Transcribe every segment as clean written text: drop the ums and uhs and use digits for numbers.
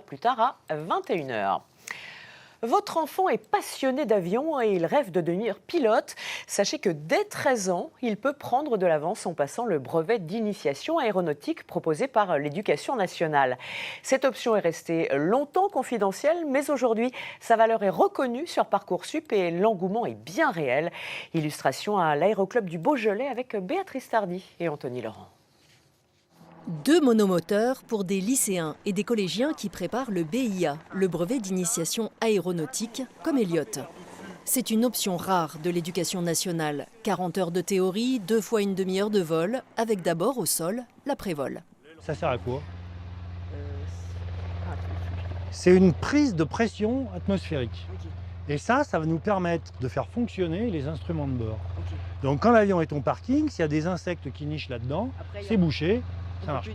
plus tard à 21 h. Votre enfant est passionné d'avion et il rêve de devenir pilote. Sachez que dès 13 ans, il peut prendre de l'avance en passant le brevet d'initiation aéronautique proposé par l'Éducation nationale. Cette option est restée longtemps confidentielle, mais aujourd'hui, sa valeur est reconnue sur Parcoursup et l'engouement est bien réel. Illustration à l'aéroclub du Beaujolais avec Béatrice Tardy et Anthony Laurent. 2 monomoteurs pour des lycéens et des collégiens qui préparent le BIA, le brevet d'initiation aéronautique, comme Elliot. C'est une option rare de l'éducation nationale. 40 heures de théorie, 2 fois une demi-heure de vol, avec d'abord au sol l'après-vol. Ça sert à quoi? C'est une prise de pression atmosphérique. Et ça va nous permettre de faire fonctionner les instruments de bord. Donc quand l'avion est en parking, s'il y a des insectes qui nichent là-dedans, c'est bouché. Ça marche.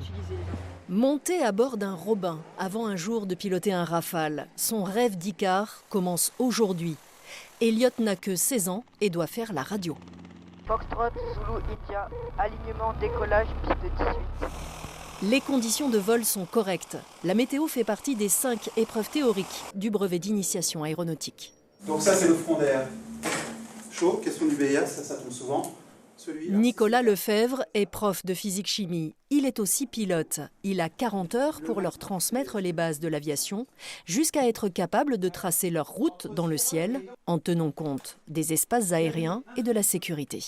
Monter à bord d'un Robin avant un jour de piloter un Rafale, son rêve d'Icare commence aujourd'hui. Elliot n'a que 16 ans et doit faire la radio. Foxtrot, Zulu, India, alignement, décollage, piste 18. Les conditions de vol sont correctes. La météo fait partie des 5 épreuves théoriques du brevet d'initiation aéronautique. Donc ça c'est le front d'air chaud, question du BIA, ça tombe souvent. Nicolas Lefebvre est prof de physique-chimie. Il est aussi pilote. Il a 40 heures pour leur transmettre les bases de l'aviation, jusqu'à être capable de tracer leur route dans le ciel, en tenant compte des espaces aériens et de la sécurité.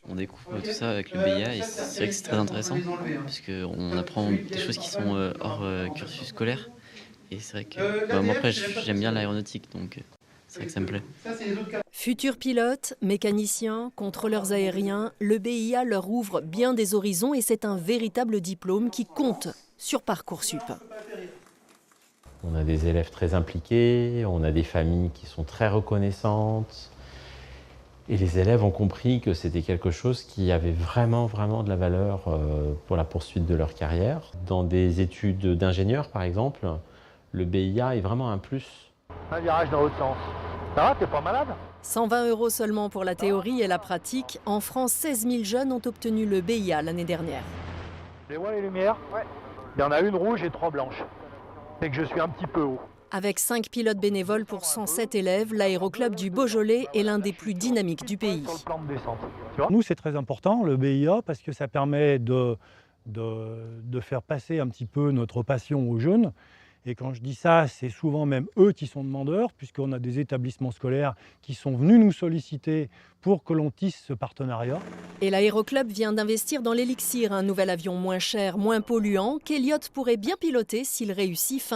On découvre tout ça avec le BIA et c'est vrai que c'est très intéressant, parce qu'on apprend des choses qui sont hors cursus scolaire. Et c'est vrai que moi après j'aime bien l'aéronautique, donc c'est vrai que ça me plaît. Futurs pilotes, mécaniciens, contrôleurs aériens, le BIA leur ouvre bien des horizons et c'est un véritable diplôme qui compte sur Parcoursup. On a des élèves très impliqués, on a des familles qui sont très reconnaissantes. Et les élèves ont compris que c'était quelque chose qui avait vraiment de la valeur pour la poursuite de leur carrière. Dans des études d'ingénieur, par exemple, le BIA est vraiment un plus. Un virage dans l'autre sens. Ça va, t'es pas malade? 120 € seulement pour la théorie et la pratique. En France, 16 000 jeunes ont obtenu le BIA l'année dernière. Les vois les lumières? Ouais. Il y en a une rouge et 3 blanches. C'est que je suis un petit peu haut. Avec 5 pilotes bénévoles pour 107 élèves, l'aéroclub du Beaujolais est l'un des plus dynamiques du pays. Nous, c'est très important, le BIA, parce que ça permet de faire passer un petit peu notre passion aux jeunes. Et quand je dis ça, c'est souvent même eux qui sont demandeurs, puisqu'on a des établissements scolaires qui sont venus nous solliciter pour que l'on tisse ce partenariat. Et l'aéroclub vient d'investir dans l'Elixir, un nouvel avion moins cher, moins polluant, qu'Elliot pourrait bien piloter s'il réussit fin